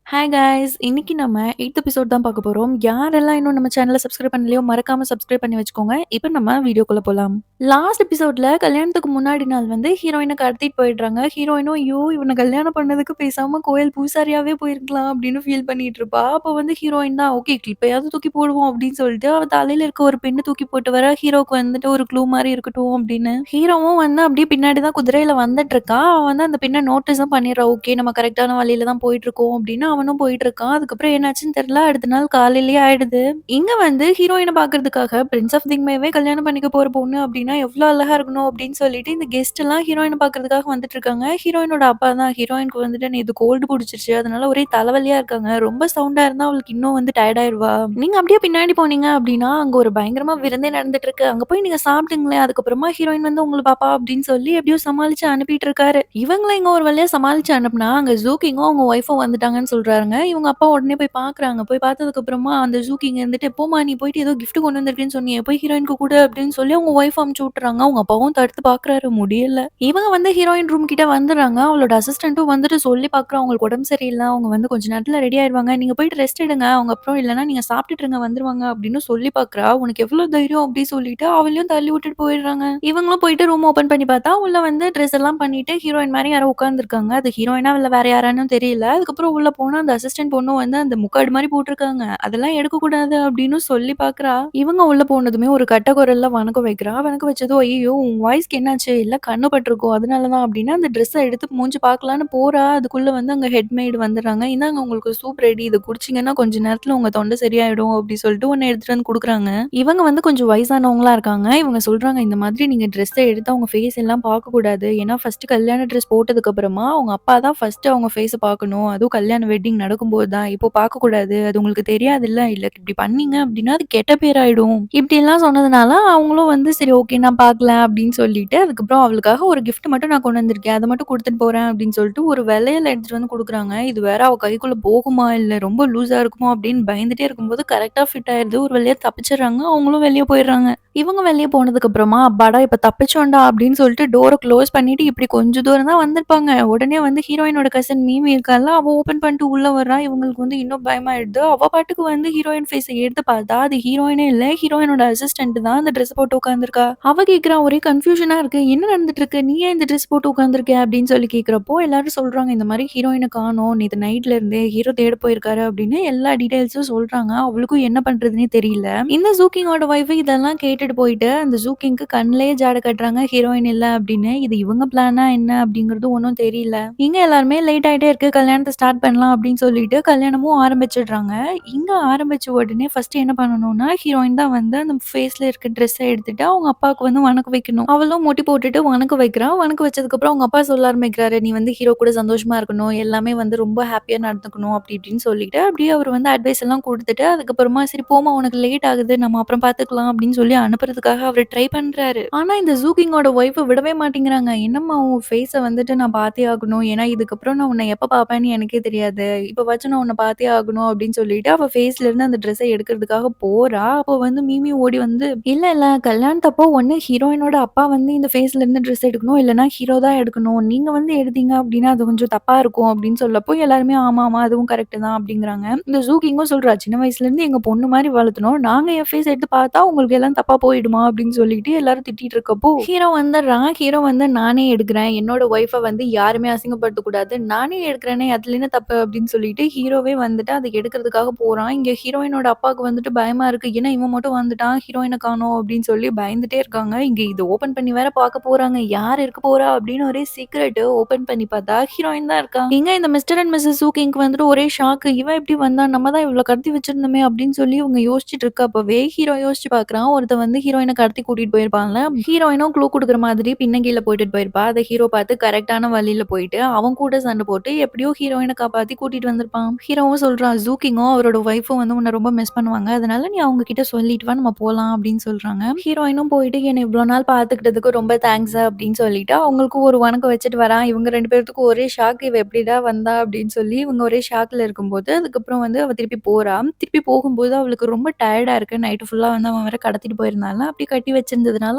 Hi guys! இன்னைக்கு நம்ம eighth episode தான் பார்க்க போறோம். யாரெல்லாம் இன்னும் நம்ம சேனல சப்ஸ்கிரைப் பண்ணலையோ, மறக்காம சப்ஸ்கிரைப் பண்ணி வச்சுக்கோங்க. இப்ப நம்ம வீடியோக்குள்ள போலாம். லாஸ்ட் எபிசோட்ல கல்யாணத்துக்கு முன்னாடி நாள் வந்து ஹீரோயின கடத்திட்டு போயிடுறாங்க. ஹீரோயினும் ஐயோ! இவன கல்யாணம் பண்ணதுக்கு பேசாம கோயில் பூசாரியாவே போயிருக்கலாம் அப்படின்னு ஃபீல் பண்ணிட்டு இருப்பா. அப்ப வந்து ஹீரோயின் தான் ஓகே கிளிப்பையாவது தூக்கி போடுவோம் அப்படின்னு சொல்லிட்டு அவ தலையில இருக்க ஒரு பின்ன தூக்கி போட்டு வர ஹீரோக்கு வந்துட்டு ஒரு க்ளூ மாரி இருக்கட்டும் அப்படின்னு. ஹீரோவும் வந்து அப்படியே பின்னாடி தான் குதிரையில வந்துட்டு இருக்கான். அவன் வந்து அந்த பின்ன நோட்டீஸும் பண்ணிடுறான். ஓகே நம்ம கரெக்ட்டான வழியில தான் போயிட்டுருக்கோம் அப்படின்னு அவனும் போயிட்டுருக்கான். அதுக்கப்புறம் என்னாச்சுன்னு தெரியல. அடுத்த நாள் காலையிலேயே ஆயிடுது. இங்க வந்து ஹீரோயின பார்க்கறதுக்காக பிரின்ஸ் ஆஃப் திங்மேவே கல்யாணம் பண்ணிக்க போற பொண்ணு அப்படின்னா எவ்ளோ அழகா இருக்கணும் அப்படின்னு சொல்லிட்டு இந்த கெஸ்ட் எல்லாம் ஹீரோயின பார்க்கறதுக்காக வந்துட்டு இருக்காங்க. ஹீரோயினோட அப்பா தான் ஹீரோயினுக்கு வந்துட்டு நேத்து கோல்டு புடிச்சிருச்சு. அதனால ஒரே தலைவலியா இருக்காங்க. ரொம்ப சவுண்டா இருந்தா அவளுக்கு இன்னும் வந்து டயர்ட் ஆயிருவா. நீங்க அப்படியே பின்னாடி போனீங்க அப்படின்னா, அங்க ஒரு பயங்கரமா விருந்தே நடந்துட்டு இருக்கு. அங்க போய் நீங்க சாப்பிடுங்களேன். அதுக்கப்புறமா ஹீரோயின் வந்து உங்கள பாப்பா அப்படின்னு சொல்லி எப்படியோ சமாளிச்சு அனுப்பிட்டு இருக்காரு. இவங்களும் இங்க ஒரு வழியா சமாளிச்சு அனுப்புனா, அங்க ஜூகிங்கும் அவங்க ஒய்ஃபும் வந்துட்டாங்கன்னு சொல்றாருங்க. இவங்க அப்பா உடனே போய் பார்க்குறாங்க. போய் பார்த்ததுக்கு அப்புறமா அந்த ஜூகிங் இருந்துட்டு, "போம்மா நீ போயிட்டு ஏதோ கிஃப்ட் கொண்டு வந்திருக்கேன்னு சொன்னியே, போய் ஹீரோயினுக்கு குடு" அப்படின்னு சொல்லி அவங்க ஒய்ஃப் அனுப்பிச்சு விட்டுறாங்க. அவங்க அப்பாவும் தடுத்து பார்க்குறாரு, முடியல. இவங்க வந்து ஹீரோயின் ரூம் கிட்ட வந்துடுறாங்க. அவளோட அசிஸ்டன்ட்டும் வந்துட்டு சொல்லி பார்க்குறா, "அவங்களுக்கு உடம்பு சரியில்ல. அவங்க வந்து கொஞ்ச நேரத்துல ரெடி ஆயிருவாங்க. நீங்க போயிட்டு ரெஸ்ட் எடுங்க. அவங்க அப்புறம் இல்லன்னா நீங்க சாப்பிட்டுட்டு இருங்க வந்துருவாங்க" அப்படின்னு சொல்லி பார்க்குறா. "உனக்கு எவ்வளோ தைரியம்?" அப்படி சொல்லிட்டு அவளையும் தள்ளி விட்டுட்டு போயிடுறாங்க. இவங்களும் போயிட்டு ரூம் ஓப்பன் பண்ணி பார்த்தா, உள்ள வந்து ட்ரெஸ் எல்லாம் பண்ணிட்டு ஹீரோயின் மாரி யாரோ உட்கார்ந்துருக்காங்க. அது ஹீரோயினா இல்ல வேற யாரான்னு தெரியல. அதுக்கப்புறம் உள்ள போனா அந்த அசிஸ்டன்ட் பொண்ணும் வந்து அந்த முக்காடு மாரி போட்டிருக்காங்க. அதெல்லாம் எடுக்கக்கூடாது அப்படின்னு சொல்லி பார்க்குறா. இவங்க உள்ள போனதுமே ஒரு கட்ட குரல்ல வணக்கம் வைக்கிறா. வணக்கம் வச்சதும், "ஐயய்யோ! உன் வாய்ஸ்க்கு என்னாச்சு? இல்ல கண்ணு பட்டுருக்கும். அதனால தான்" அப்படின்னா அந்த ட்ரெஸ்ஸ எடுத்து மூஞ்சி பார்க்கலான்னு போறா. அதுக்குள்ள வந்து அங்க ஹெட் மெய்டு வந்துடுறாங்க. "இந்தாங்க உங்களுக்கு சூப் ரெடி. இத குடிச்சீங்கன்னா கொஞ்ச நேரத்துல உங்க தொண்டை சரியாயிடும்" அப்படி சொல்லிட்டு ஒண்ணு எடுத்துட்டு வந்து குடுக்குறாங்க. இவங்க வந்து கொஞ்சம் வயசானவங்களா இருக்காங்க. இவங்க சொல்றாங்க, "இந்த மாதிரி நீங்க ட்ரெஸ்ஸ எடுத்து அவங்க ஃபேஸ் எல்லாம் பார்க்கக்கூடாது. ஏன்னா ஃபர்ஸ்ட்டு கல்யாண ட்ரெஸ் போட்டதுக்கு அப்புறமா அவங்க அப்பா தான் ஃபர்ஸ்ட்டு அவங்க ஃபேஸ பார்க்கணும். அதுவும் கல்யாண வெட்டிங் நடக்கும்போது தான். இப்போ பார்க்கக்கூடாது. அது உங்களுக்கு தெரியாதுல்ல. இல்ல இப்படி பண்ணீங்க அப்படின்னா அது கெட்ட பேர் ஆயிடும்." இப்படியெல்லாம் சொன்னதுனால அவங்களும் வந்து சரி ஓகே நான் பார்க்கல அப்படின்னு சொல்லிட்டு, அதுக்கப்புறம் அவளுக்காக ஒரு கிஃப்ட் மட்டும் நான் கொண்டு வந்திருக்கேன். அத மட்டும் குடுத்துட்டு போறேன் அப்படின்னு சொல்லிட்டு ஒரு வளையல் எடுத்துட்டு வந்து குடுக்குறாங்க. இது வேற அவ கைக்குள்ள போகுமா? இல்ல ரொம்ப லூஸா இருக்குமோ அப்படின்னு பயந்துட்டே இருக்கும்போது கரெக்ட்டா ஃபிட் ஆயிருது. ஒரு வழியா தப்பிச்சுடுறாங்க. அவங்களும் வெளிய போயிடுறாங்க. இவங்க வெளிய போனதுக்கு அப்புறமா, அப்பாடா இப்ப தப்பிச்சோம்டா அப்படின்னு சொல்லிட்டு டோர க்ளோஸ் பண்ணிட்டு இப்படி கொஞ்சம் தூரம் தான் வந்திருப்பாங்க. உடனே வந்து ஹீரோயினோட கசின் மீமி இருக்கால்ல, அவ ஓப்பன் பண்ணிட்டு உள்ள வர்றா. இவங்களுக்கு வந்து இன்னும் பயமாயிடுது. அவ பாட்டுக்கு வந்து ஹீரோயின் ஃபேஸ எடுத்து பார்த்தா, அது ஹீரோயினே இல்ல. ஹீரோயினோட அசிஸ்டன்ட் தான் அந்த ட்ரெஸ் போட்டு உட்கார்ந்திருக்கா. அவ கேட்கிறா, ஒரே கன்ஃப்யூஷனா இருக்கு. என்ன நடந்துட்டு இருக்கு? நீ ஏன் இந்த ட்ரெஸ் போட்டு உட்கார்ந்திருக்க? அப்படின்னு சொல்லி கேட்கிறப்போ, எல்லாரும் சொல்றாங்க, இந்த மாரி ஹீரோயின காணோம். நேத்து நைட்ல இருந்தே ஹீரோ தேட போயிருக்காரு அப்படின்னு எல்லா டீட்டெயில்ஸும் சொல்றாங்க. அவளுக்கும் என்ன பண்றதுன்னே தெரியல. இந்த ஜூக்கிங்கோட ஒய்ஃப் இதெல்லாம் கேட்டுட்டு போயிட்டு, அந்த ஜூக்கிங்க்கு கண்லயே ஜாட காட்டுறாங்க, ஹீரோயின் இல்ல அப்படின்னு. இது இவங்க பிளானா என்ன அப்படிங்கிறது ஒண்ணும் தெரியல. இங்க எல்லாருமே லேட் ஆயிட்டே இருக்கு. கல்யாணத்த ஸ்டார்ட் பண்ணலாம் அப்படின்னு சொல்லிட்டு கல்யாணமும் ஆரம்பிச்சுடுறாங்க. இங்க ஆரம்பிச்ச உடனே ஃபர்ஸ்ட் என்ன பண்ணணும்னா, ஹீரோயின் தான் வந்து அந்த ஃபேஸ்ல இருக்க ட்ரெஸ்ஸ எடுத்துட்டு அவங்க அப்பாவுக்கு வந்து வணக்கம் வைக்கணும். அவளும் முட்டி போட்டுட்டு வணக்கம் வைக்கிறா. வணக்கம் வச்சதுக்கப்புறம் அவங்க அப்பா சொல்ல ஆரம்பிக்கிறாரு, "நீ வந்து ஹீரோ கூட சந்தோஷமா இருக்கணும். எல்லாமே வந்து ரொம்ப ஹேப்பியா நடந்துக்கணும்." அப்படி இப்படின்னு சொல்லிட்டு, அப்படியே அவர் வந்து அட்வைஸ் எல்லாம் குடுத்துட்டு, அதுக்கப்புறமா "சரி போம்மா உனக்கு லேட் ஆகுது. நம்ம அப்புறம் பார்த்துக்கலாம்." அப்படின்னு சொல்லி அனுப்புறதுக்காக அவரு ட்ரை பண்றாரு. ஆனா இந்த ஜூகிங்கோட ஒய்ஃப் விடவே மாட்டேங்கிறாங்க. "என்னம்மா உன் ஃபேஸ வந்துட்டு நான் பார்த்தே ஆகணும். ஏன்னா இதுக்கப்புறம் நான் உன்ன எப்ப பார்ப்பேன்னு எனக்கே தெரியாது. இப்பவாச்சும் நான் உன்ன பார்த்தே ஆகணும்." அப்படின்னு சொல்லிட்டு அவ ஃபேஸ்ல இருந்து அந்த ட்ரெஸ்ஸ எடுக்கிறதுக்காக போறா. அப்போ வந்து மீமி ஓடி வந்து, "இல்ல, இல்ல கல்யாணத்தப்போ ஒண்ணு ஹீரோயினோட அப்பா வந்து இந்த ஃபேஸ்ல இருந்து ட்ரெஸ் எடுக்கணும். இல்லன்னா ஹீரோ தான் எடுக்கணும். நீங்க வந்து எடுத்தீங்க அப்படின்னா அது கொஞ்சம் தப்பா இருக்கும்." அப்படின்னு சொல்லப்போ எல்லாருமே, "ஆமா, ஆமா அதுவும் கரெக்ட் தான்." அப்படிங்கிறாங்க. இந்த ஜூகிங்கும் சொல்றா, "சின்ன வயசுல இருந்து எங்க பொண்ணு மாரி வளர்த்துனோம். நாங்க என் ஃபேஸ் எடுத்து பார்த்தா உங்களுக்கு எல்லாம் தப்பா போயிடுமா?" அப்படின்னு சொல்லிட்டு எல்லாரும் திட்டிட்டு இருக்கப்போ, ஹீரோ வந்துடுறான். ஹீரோ வந்து, "நானே எடுக்கிறேன். என்னோட ஒய்ஃப வந்து யாருமே அசிங்கப்படுத்தக்கூடாது. நானே எடுக்கிறேனே அதுல என்ன தப்பு?" அப்படின்னு சொல்லிட்டு ஹீரோவே வந்துட்டு அத எடுக்கிறதுக்காக போறான். இங்க ஹீரோயினோட அப்பாவுக்கு வந்துட்டு பயமா இருக்கு. ஏன்னா இவன் மட்டும் வந்துட்டான், ஹீரோயின காணோம் அப்படின்னு சொல்லி பயந்துட்டே இருக்காங்க. இங்க இத ஓப்பன் பண்ணி வேற பார்க்க போறாங்க. யார் இருக்க போறா அப்படின்னு ஒரே சீக்ரெட் ஓப்பன் பண்ணி பார்த்தா ஹீரோயின் தான் இருக்கா. இங்க இந்த மிஸ்டர் அண்ட் மிஸ்ஸஸ் சூக்கிங்க்கு வந்துட்டு ஒரே ஷாக்கு. இவன் எப்படி வந்தா? நம்ம தான் இவள கடத்தி வச்சிருந்தோமே அப்படின்னு சொல்லி இவங்க யோசிச்சுட்டு இருக்கப்பவே ஹீரோ யோசிச்சு பார்க்குறான். ஒருத்தன் வந்து ஹீரோயின கடத்தி கூட்டிட்டு போயிருப்பான்ல. ஹீரோயினும் க்ளூ குடுக்குற மாதிரி பின்ன கீழ போட்டுட்டு போயிருப்பா. அத ஹீரோ பார்த்து கரெக்ட்டான வழியில போயிட்டு, அவன் கூட சண்ட போட்டு எப்படியோ ஹீரோயின காப்பாத்தி கூட்டிட்டு வந்திருப்பான். ஹீரோவும் சொல்றான், "ஜூக்கிங்கும் அவரோட ஒய்ஃபும் வந்து உன்ன ரொம்ப மிஸ் பண்ணுவாங்க. அதனால நீ அவங்க கிட்ட சொல்லிட்டு வா நம்ம போலாம்." அப்படின்னு சொல்றாங்க. ஹீரோயினும் போயிட்டு, "என்ன இவ்ளோ நாள் பார்த்துக்கிட்டதுக்கு ரொம்ப தேங்க்ஸ்" அப்படின்னு சொல்லிட்டு அவங்களுக்கும் ஒரு வணக்கம் வச்சுட்டு வரான். இவங்க 2 பேத்துக்கும் ஒரே ஷாக். இவ எப்படிடா வந்தா? அப்படின்னு சொல்லி இவங்க ஒரே ஷாக்ல இருக்கும்போது, அதுக்கப்புறம் வந்து அவ திருப்பி போறா. திருப்பி போகும்போது அவளுக்கு ரொம்ப டயர்டா இருக்கு. நைட்டு ஃபுல்லா வந்து அவன் வேற கடத்திட்டு போயிருந்தான். வச்சிருந்தால, அப்படி கட்டி வச்சிருந்ததுனால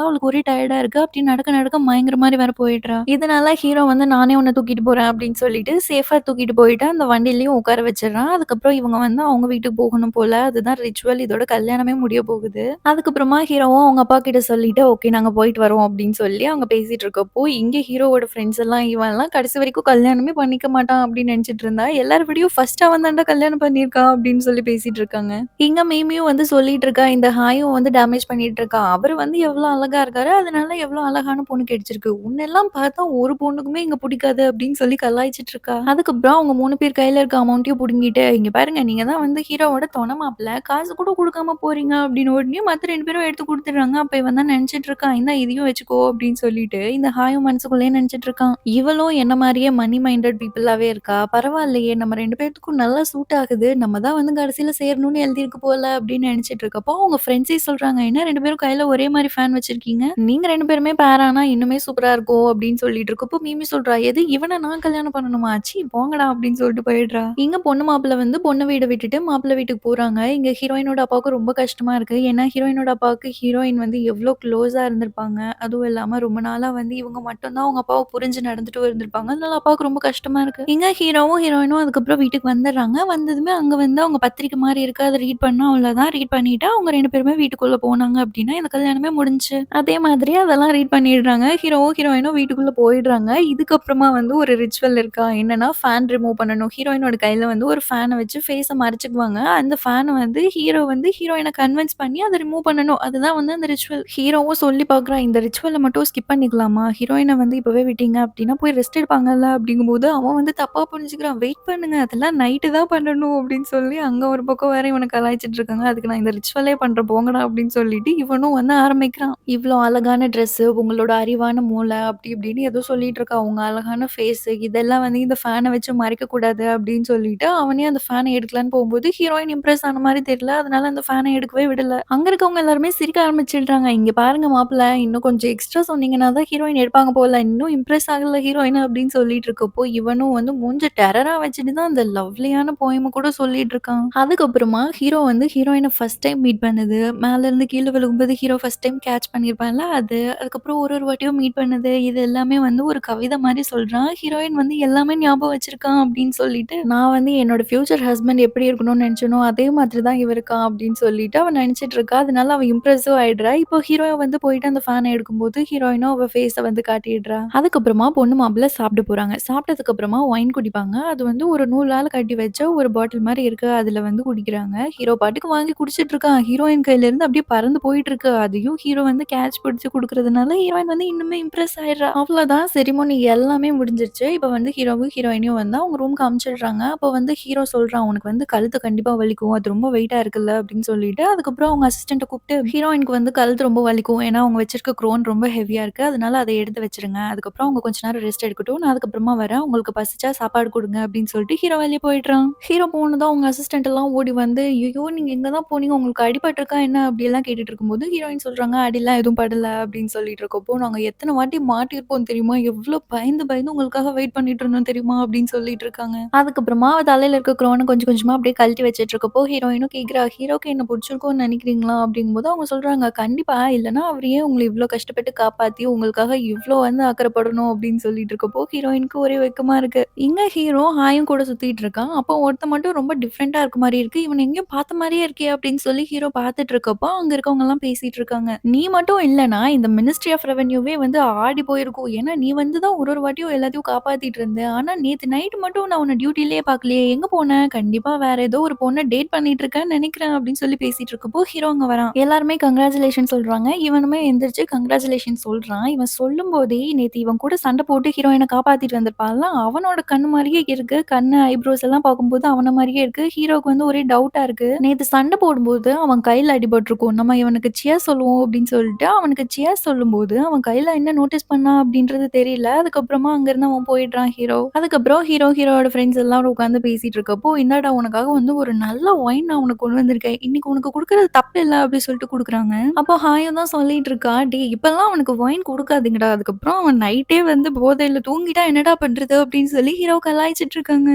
அவளுக்கு ஒரே டயர்டா இருக்கு. அப்படி நடக்க நடக்க மயங்குற மாரி வேற போயிடுறா. இதனால ஹீரோ வந்து நானே உன்ன தூக்கிட்டு போறேன் அப்படின்னு சொல்லிட்டு சேஃபா தூக்கிட்டு போயிட்டு அந்த வண்டியிலயும் உட்கார வச்சுடுறான். அதுக்கப்புறம் இவங்க வந்து அவங்க வீட்டுக்கு போகணும் போல. அதுதான் ரிச்சுவல். இதோட கல்யாணமே முடிய போகுது. அதுக்கப்புறமா ஹீரோவும் அவங்க அப்பா கிட்ட சொல்லிட்டு, "ஓகே நாங்க போயிட்டு வரோம்" அப்படின்னு சொல்லி அவங்க பேசிட்டு இருக்கப்போ, இங்க ஹீரோவோட ஃப்ரெண்ட்ஸ் எல்லாம் இவன்லாம் கடைசி வரைக்கும் கல்யாணமே பண்ணிக்க மாட்டான் அப்படின்னு நெனச்சுட்டு இருந்தா, எல்லார் விடயும் ஃபர்ஸ்ட் அவன் தான்டா கல்யாணம் பண்ணியிருக்கான் அப்படின்னு சொல்லி பேசிட்டு இருக்காங்க. இங்க மீமியும் வந்து சொல்லிட்டு இருக்கா, இந்த ஹாயும் வந்து டேமேஜ் பண்ணிட்டு இருக்கா. அவரு வந்து எவ்ளோ அழகா இருக்காரு, அதனால எவ்ளோ அழகான பொண்ணு கிடைச்சிருக்கு. உன்னெல்லாம் பார்த்தா ஒரு பொண்ணுக்குமே இங்க புடிக்காது அப்படின்னு சொல்லி கலாய்ச்சிட்டு இருக்கா. அதுக்கப்புறம் அவங்க 3 பேர் கையில இருக்க அமௌண்ட்டையும் புடுங்கிட்டு, "இங்க பாருங்க நீங்க தான் வந்து ஹீரோவோட தொண மாப்பிள. காசு கூட குடுக்காம போறீங்க" அப்படின்னு உடனே மத்த 2 பேரும் எடுத்து குடுத்துடுறாங்க. அப்ப இவன் தான் நெனச்சுட்டு இருக்கான், "இந்தா இதையும் வச்சுக்கோ" அப்படின்னு சொல்லிட்டு இந்த ஹாயும் மனசுக்குள்ளேயே நெனச்சுட்டு இருக்கான். இவளும் என்ன மாரியே மனி மைண்டட் பீப்பிளாவே இருக்கா. பரவாயில்லையே நம்ம 2 பேத்துக்கும் நல்லா சூட் ஆகுது. நம்ம தான் வந்து கடைசில சேரணும்னு எழுதியிருக்கு போல அப்படின்னு நெனச்சுட்டு இருக்கப்போ, அவங்க ஃப்ரெண்ட்ஸே சொல்றாங்க, "என்ன 2 பேரும் கையில ஒரே மாரி ஃபேன் வச்சிருக்கீங்க. நீங்க 2 பேருமே பேர் ஆனா இன்னுமே சூப்பரா இருக்கும்" அப்படின்னு சொல்லிட்டு இருக்கப்போ, மிமி சொல்றா, "எது இவன நான் கல்யாணம் பண்ணணுமா? ச்சீ போங்கடா" அப்படின்னு சொல்லிட்டு போயிடுறா. இங்க பொண்ணு மாப்பிள்ளை வந்து பொண்ணு வீட விட்டுட்டு மாப்பிள்ளை வீட்டுக்கு போறாங்க. இங்க ஹீரோயினோட அப்பாவுக்கு ரொம்ப கஷ்டமா இருக்கு. ஏன்னா ஹீரோயினோட அப்பாவுக்கு ஹீரோயின் வந்து எவ்ளோ க்ளோஸா இருந்திருப்பாங்க. அதுவும் இல்லாம ரொம்ப நாளா வந்து இவங்க மட்டும் தான் அவங்க அப்பாவ புரிஞ்சு நடந்துட்டு இருந்திருப்பாங்க. அதனால அப்பாவுக்கு ரொம்ப கஷ்டமா இருக்கு. இங்க ஹீரோவும், ஹீரோயினும் அதுக்கப்புறம் வீட்டுக்கு வந்துடுறாங்க. வந்ததுமே அங்க வந்து அவங்க பத்திரிக்கை மாரி இருக்கு. அத ரீட் பண்ணா அவ்வளோதான். ரீட் பண்ணிட்டு அவங்க 2 பேருமே வீட்டுக்குள்ள போனாங்க அப்படின்னா, இந்த கல்யாணமே முடிஞ்சுச்சு. அதே மாதிரி அதெல்லாம் ரீட் பண்ணிடுறாங்க. ஹீரோவும், ஹீரோயினும் வீட்டுக்குள்ள போயிடுறாங்க. இதுக்கப்புறமா வந்து ஒரு ரிச்சுவல் இருக்கா. என்னன்னா ஃபேன் ரிமூவ் பண்ணணும். ஹீரோயினோட கையில வந்து ஒரு ஃபேன வச்சு ஃபேஸ மறைச்சுக்குவாங்க. அந்த ஃபேன வந்து ஹீரோ வந்து ஹீரோயின கன்வின்ஸ் பண்ணி அத ரிமூவ் பண்ணணும். அதுதான் வந்து அந்த ரிச்சுவல். ஹீரோவும் சொல்லி பார்க்குறான், "இந்த ரிச்சுவல மட்டும் ஸ்கிப் பண்ணிக்கலாமா? ஹீரோயின வந்து இப்பவே விட்டீங்க அப்டின்னா போய் ரெஸ்ட் எடுப்பாங்கல்ல" அப்படிங்கும்போது அவன் வந்து தப்பா புரிஞ்சுக்கிறான். "வெயிட் பண்ணுங்க. அதெல்லாம் நைட்டு தான் பண்ணணும்" அப்படின்னு சொல்லி அங்க ஒரு பக்கம் வேற இவன கலாய்ச்சிட்டு இருக்காங்க. "அதுக்கு நான் இந்த ரிச்சுவலே பண்றேன் போங்கடா" அப்படின்னு சொல்லிட்டு இவனும் வந்து ஆரம்பிக்கிறான். "இவ்ளோ அழகான ட்ரெஸ்ஸு, உங்களோட அறிவான மூளை" அப்படி இப்படின்னு ஏதோ சொல்லிட்டு இருக்கா. "உங்க அழகான ஃபேஸு இதெல்லாம் வந்து இந்த ஃபேன வச்சு மறைக்கக்கூடாது" அப்படின்னு சொல்லிட்டு அவனே அந்த ஃபேன எடுக்கலான்னு போகும்போது ஹீரோயின் இம்ப்ரெஸ் ஆன மாரி தெரியல. அதனால அந்த ஃபேன எடுக்கவே விடல. அங்க இருக்கவங்க எல்லாருமே சிரிக்க ஆரம்பிச்சுடுறாங்க. "இங்க பாருங்க மாப்பிள, இன்னும் கொஞ்சம் எக்ஸ்ட்ரா சொன்னீங்கன்னா தான் ஹீரோயின் எடுப்பாங்க போல. இன்னும் இம்ப்ரெஸ் ஆகல ஹீரோயின்" அப்படின்னு சொல்லிட்டு இருக்கப்போ, இவனும் வந்து மூஞ்ச டெரரா வச்சுட்டு தான் அந்த லவ்லியான போயம கூட சொல்லிட்டு இருக்கான். அதுக்கப்புறமா ஹீரோ வந்து ஹீரோயின ஃபர்ஸ்ட் டைம் மீட் பண்ணது, மேலருந்து கீழ விழுகும்போது ஹீரோ ஃபர்ஸ்ட் டைம் கேட்ச் பண்ணியிருப்பான்ல அது, அதுக்கப்புறம் ஒரு ஒரு வாட்டியும் மீட் பண்ணது, இது எல்லாமே வந்து ஒரு கவிதை மாரி சொல்றான். ஹீரோயின் வந்து எல்லாமே ஞாபகம் வச்சிருக்கான் அப்படின்னு சொல்லிட்டு, "நான் வந்து என்னோட ஃப்யூச்சர் ஹஸ்பண்ட் எப்படி இருக்கணும்னு நெனச்சேனோ, அதே மாதிரி தான் இவ இருக்கா" அப்படின்னு சொல்லிட்டு அவ நெனச்சிட்டு இருக்கா. அதனால அவ இம்ப்ரெஸ்ஸும் ஆயிடுறா. இப்போ ஹீரோ வந்து போயிட்டு அந்த ஃபேன எடுக்கும்போது, ஹீரோயினும் அவ ஃபேஸ வந்து காட்டிடுறா. அதுக்கப்புறமா பொண்ணு மாப்பிள்ளை சாப்பிட போறாங்க. சாப்பிட்டதுக்கு அப்புறமா ஒயின் குடிப்பாங்க. அது வந்து ஒரு நூலால கட்டி வச்ச ஒரு பாட்டில் மாரி இருக்கு. அதுல வந்து குடிக்கிறாங்க. ஹீரோ பாட்டுக்கு வாங்கி குடிச்சிட்டு இருக்கான். ஹீரோயின் கையில இருந்து அப்படியே பறந்து போயிட்டு இருக்கு. அதையும் ஹீரோ வந்து கேட்ச் பிடிச்சு குடுக்குறதுனால, ஹீரோயின் வந்து இன்னுமே இம்ப்ரெஸ் ஆயிடுறா. அவ்வளோதான் செரிமோனி எல்லாமே முடிஞ்சிருச்சு. இப்ப வந்து ஹீரோவும், ஹீரோயினையும் வந்து அவங்க ரூம்க்கு அனுப்பிச்சிடுறாங்க. அப்போ வந்து ஹீரோ சொல்றான், "உனக்கு வந்து கழுத்து கண்டிப்பா வலிக்கும். அது ரொம்ப வெயிட்டா இருக்குல்ல" அப்படின்னு சொல்லிட்டு, அதுக்கப்புறம் அவங்க அசிஸ்டன்ட்ட கூப்பிட்டு, "ஹீரோயினுக்கு வந்து கழுத்து ரொம்ப வலிக்கும். ஏன்னா அவங்க வச்சிருக்க க்ரோன் ரொம்ப ஹெவியா இருக்கு. அதனால அத எடுத்து வச்சுருங்க. அதுக்கப்புறம் அவங்க கொஞ்ச நேரம் ரெஸ்ட் எடுக்கட்டும். நான் அதுக்கப்புறமா வரேன். உங்களுக்கு பசிச்சா சாப்பாடு குடுங்க" அப்படின்னு சொல்லிட்டு ஹீரோ வெளிய போயிடுறான். ஹீரோ போனதும் அவங்க அசிஸ்டன்ட் எல்லாம் ஓடி வந்து, "ஐயய்யோ! நீங்க எங்க தான் போனீங்க? உங்களுக்கு அடிபட்டுருக்கா என்ன?" அப்படியெல்லாம் கேட்டுட்டு இருக்கும்போது, ஹீரோயின் சொல்றாங்க, "அடிலாம் எதுவும் படல" அப்படின்னு சொல்லிட்டு இருக்கப்போ, "நாங்க எத்தன வாட்டி மாட்டியிருப்போம் தெரியுமா? எவ்ளோ பயந்து பயந்து உங்களுக்காக வெயிட் பண்ணிட்டு இருந்தோம் தெரியுமா?" அப்படின்னு சொல்லிட்டு இருக்காங்க. அதுக்கப்புறமா அவ தலையில இருக்க க்ரௌன கொஞ்சம் கொஞ்சமா அப்படியே கழட்டி வச்சுட்டு இருக்கப்போ, ஹீரோயினும் கேட்கிறா, "ஹீரோக்கு என்ன புடிச்சிருக்கும்னு நெனைக்கிறீங்களா?" அப்படிங்கும்போது அவங்க சொல்றாங்க, "கண்டிப்பா. இல்லன்னா அவர் ஏன் உங்கள இவ்ளோ கஷ்டப்பட்டு காப்பாத்தி உங்களுக்காக இவ்ளோ வந்து அக்கறைப்படணும்" அப்படின்னு சொல்லிட்டு இருக்கப்போ, ஹீரோயினுக்கு ஒரே வெட்கமா இருக்கு. இங்க ஹீரோ ஹாயும் கூட சுத்திட்டு இருக்கான். அப்போ ஒருத்தன் மட்டும் ரொம்ப டிஃபரெண்ட்டா இருக்க மாரி இருக்கு. "இவன எங்கேயோ பார்த்த மாரியே இருக்கே" அப்படின்னு சொல்லி ஹீரோ பார்த்துட்டு இருக்கப்போ, அங்க இருக்கவங்கலாம் பேசிட்டு இருக்காங்க. "நீ மட்டும் இல்லன்னா, இந்த மினிஸ்ட்ரி ஆஃப் ரெவென்யூவே வந்து ஆடி போயிருக்கும். ஏன்னா நீ வந்து தான் ஒரு ஒரு வாட்டியும் எல்லாத்தையும் காப்பாத்திட்டு இருந்த. ஆனா நேத்து நைட் மட்டும் நான் உன்ன டியூட்டிலயே பார்க்கலையே. எங்க போன? கண்டிப்பா வேற ஏதோ ஒரு பொண்ண டேட் பண்ணிட்டு இருக்கன்னு நெனைக்கிறேன்" அப்படின்னு சொல்லி பேசிட்டு இருக்கப்போ, ஹீரோ அங்க வரான். எல்லாருமே கங்கிராச்சுலேஷன் சொல்றாங்க. இவனுமே எந்திரிச்சு கங்கிராச்சுலேஷன் சொல்றான். இவன் சொல்லும்போதே நேத்து இவன் கூட சண்டை போட்டு ஹீரோயின காப்பாத்திட்டு வந்திருப்பான்ல, அவனோட கண்ணு மாரியே இருக்கு. கண்ணு, ஐப்ரோஸ் எல்லாம் பார்க்கும்போது அவன மாரியே இருக்கு. ஹீரோவுக்கு வந்து ஒரே டவுட்டா இருக்கு. நேத்து சண்டை போடும்போது அவன் கையில அடிபட்டுருக்கும். நம்ம இவனுக்கு சியர்ஸ் சொல்லுவோம் அப்படின்னு சொல்லிட்டு, அவனுக்கு சியர்ஸ் சொல்லும்போது, அவன் கையில என்ன நோட்டீஸ் பண்ணான் அப்படின்றது தெரியல. அதுக்கப்புறமா அங்கருந்து அவன் போயிடுறான் ஹீரோ. அதுக்கப்புறம் ஹீரோவோட ஃப்ரெண்ட்ஸ் எல்லாரும் உட்கார்ந்து பேசிட்டு இருக்கப்போ, "இந்தாடா உனக்காக வந்து ஒரு நல்ல ஒயின் நான் உனக்கு கொண்டு வந்திருக்கேன். இன்னைக்கு உனக்கு குடுக்குறது தப்பு இல்ல" அப்படின்னு சொல்லிட்டு குடுக்குறாங்க. அப்போ ஹாயும் தான் சொல்லிட்டு இருக்கா, "டேய் இப்பல்லாம் அவனுக்கு ஒயின் குடுக்காதீங்கடா. அதுக்கப்புறம் அவன் நைட்டே வந்து போதையில தூங்கிட்டா என்னடா பண்றது?" அப்படின்னு சொல்லி ஹீரோ கலாய்ச்சிட்டு இருக்காங்க.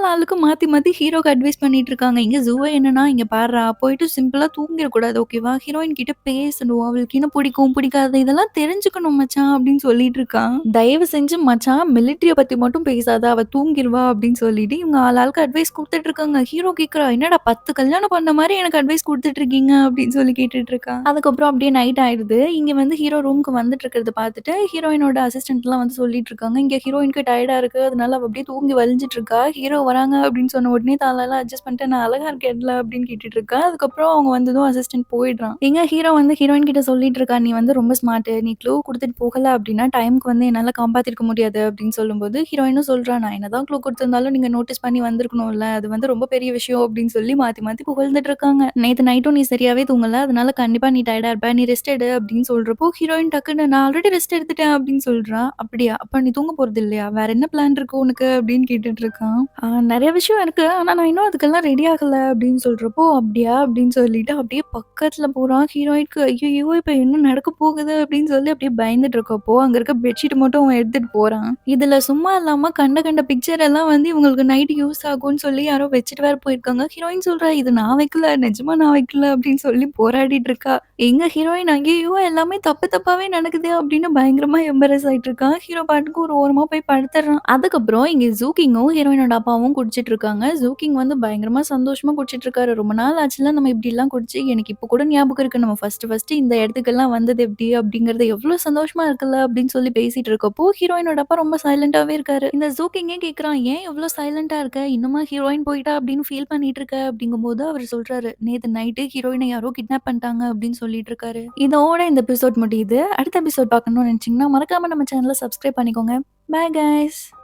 ஆளுக்கு மாத்தி மாத்தி ஹீரோக்கு அட்வைஸ் பண்ணிட்டு இருக்காங்க. இங்க ஜூவே என்னன்னா, "இங்க பார்றா போயிட்டு சிம்பிளா தூங்கிற கூடாது ஓகேவா? ஹீரோயின் கிட்ட பேசணும். அவளுக்கு என்ன பிடிக்கும், பிடிக்காது இதெல்லாம் தெரிஞ்சுக்கணும் மச்சான் அப்படின்னு சொல்லிட்டு இருக்கான். தயவு செஞ்சு மச்சான் மிலிட்டரிய பத்தி மட்டும் பேசாத. அவ தூங்கிருவா அப்படின்னு சொல்லிட்டு இவங்க ஆளாளுக்கு அட்வைஸ் குடுத்துட்டு இருக்காங்க. ஹீரோ கேட்கிறா, "என்னடா 10 கல்யாணம் பண்ண மாரி எனக்கு அட்வைஸ் குடுத்துட்டு இருக்கீங்க" அப்படின்னு சொல்லி கேட்டுட்டு இருக்கா. அதுக்கப்புறம் அப்படியே நைட் ஆயிடுது. இங்க வந்து ஹீரோ ரூமுக்கு வந்துட்டு இருக்கிறத பார்த்துட்டு ஹீரோயினோட அசிஸ்டன்ட்லாம் வந்து சொல்லிட்டு இருக்காங்க. இங்க ஹீரோயினுக்கு டயர்டா இருக்கு. அதனால அவ அப்படியே தூங்கி வழிஞ்சிட்டு இருக்கா. ஹீரோ வராங்க அப்படின்னு சொன்ன உடனே தலைலாம் அட்ஜஸ்ட் பண்ணிட்டு நான் அழகா இருக்கேன்ல அப்படின்னு கேட்டுட்டு இருக்கா. அதுக்கப்புறம் அவங்க வந்ததும் அசிஸ்டன்ட் போயிடுறான். எங்க ஹீரோ வந்து ஹீரோயின் கிட்ட சொல்லிட்டு இருக்கா, "நீ வந்து ரொம்ப ஸ்மார்ட். நீ க்ளூ குடுத்துட்டு போகல அப்படின்னா டைம்க்கு வந்து என்னால காப்பாத்திருக்க முடியாது" அப்படின்னு சொல்லும்போது ஹீரோயினும் சொல்றா, "நான் என்னதான் க்ளூ குடுத்திருந்தாலும் நீங்க நோட்டீஸ் பண்ணி வந்திருக்கணும்ல. அது வந்து ரொம்ப பெரிய விஷயம்" அப்படின்னு சொல்லி மாத்தி மாத்தி புகழ்ந்துட்டு இருக்காங்க. "நேத்து நைட்டும் நீ சரியாவே தூங்கல. அதனால கண்டிப்பா நீ டயர்டா இருப்ப. நீ ரெஸ்ட் எடு" அப்படின்னு சொல்றப்போ ஹீரோயின் டக்குன்னு "நான் ஆல்ரெடி ரெஸ்ட் எடுத்துட்டேன்" அப்படின்னு சொல்றா. "அப்படியா? அப்ப நீ தூங்க போறது இல்லையா? வேற என்ன பிளான் இருக்கு உனக்கு?" அப்படின்னு கேட்டுட்டு இருக்கான். நெறைய விஷயம் இருக்கு. ஆனா நான் இன்னும் அதுக்கெல்லாம் ரெடி ஆகல" அப்படின்னு சொல்றப்போ, "அப்படியா?" அப்படின்னு சொல்லிட்டு அப்படியே பக்கத்துல போறான். ஹீரோயினுக்கு ஐய்யய்யோ! இப்ப என்ன நடக்க போகுது அப்படின்னு சொல்லி அப்படியே பயந்துட்டு இருக்கப்போ, அங்க இருக்க பெட்ஷீட் மட்டும் அவன் எடுத்துட்டு போறான். இதுல சும்மா இல்லாம கண்ட கண்ட பிக்சர் எல்லாம் வந்து இவங்களுக்கு நைட் யூஸ் ஆகும்ன்னு சொல்லி யாரோ வச்சுட்டு வேற போயிருக்காங்க. ஹீரோயின் சொல்றா, "இது நான் வைக்கல. நிஜமா நான் வைக்கல" அப்படின்னு சொல்லி போராடிட்டு இருக்கா. எங்க ஹீரோயின் ஐய்யய்யோ! எல்லாமே தப்பு தப்பாவே நடக்குதே அப்படின்னு பயங்கரமா எம்பரஸ் ஆயிட்டு இருக்கா. ஹீரோ பாட்டுக்கு ஒரு ஓரமா போய் படுத்துடுறான். அதுக்கப்புறம் இங்க ஜூகிங்கும் ஹீரோயினோட அப்பாவும் குடிச்சிட்டு இருக்காங்க. ஜூகிங் வந்து பயங்கரமா சந்தோஷமா குடிச்சிட்டு இருக்காரு. "ரொம்ப நாள் ஆச்சுல்ல நம்ம இப்படிலாம் குடிச்சு. எனக்கு இப்ப கூட ஞாபகம் இருக்கு. நம்ம ஃபர்ஸ்ட்டு இந்த இடத்துக்கெல்லாம் வந்தது எப்படி அப்படிங்கிறது எவ்வளோ சந்தோஷமா இருக்குல்ல" அப்படின்னு சொல்லி பேசிட்டு இருக்கப்போ, ஹீரோயினோட அப்பா ரொம்ப சைலன்ட்டாவே இருக்காரு. இந்த ஜூகிங்கே கேட்குறான், "ஏன் இவ்ளோ சைலன்ட்டா இருக்க? இன்னுமா ஹீரோயின் போயிட்டா அப்படின்னு ஃபீல் பண்ணிட்டு இருக்க?" அப்படிங்கும்போது அவரு சொல்றாரு, "நேத்து நைட்டு ஹீரோயின யாரோ கிட்னாப் பண்ணிட்டாங்க" அப்படின்னு சொல்லிட்டு இருக்காரு. இதோட இந்த எபிசோட் முடியுது. அடுத்த எபிசோட் பார்க்கணும்னு நினைச்சீங்கன்னா, மறக்காம நம்ம சேனல சப்ஸ்கிரைப் பண்ணிக்கோங்க. Bye guys.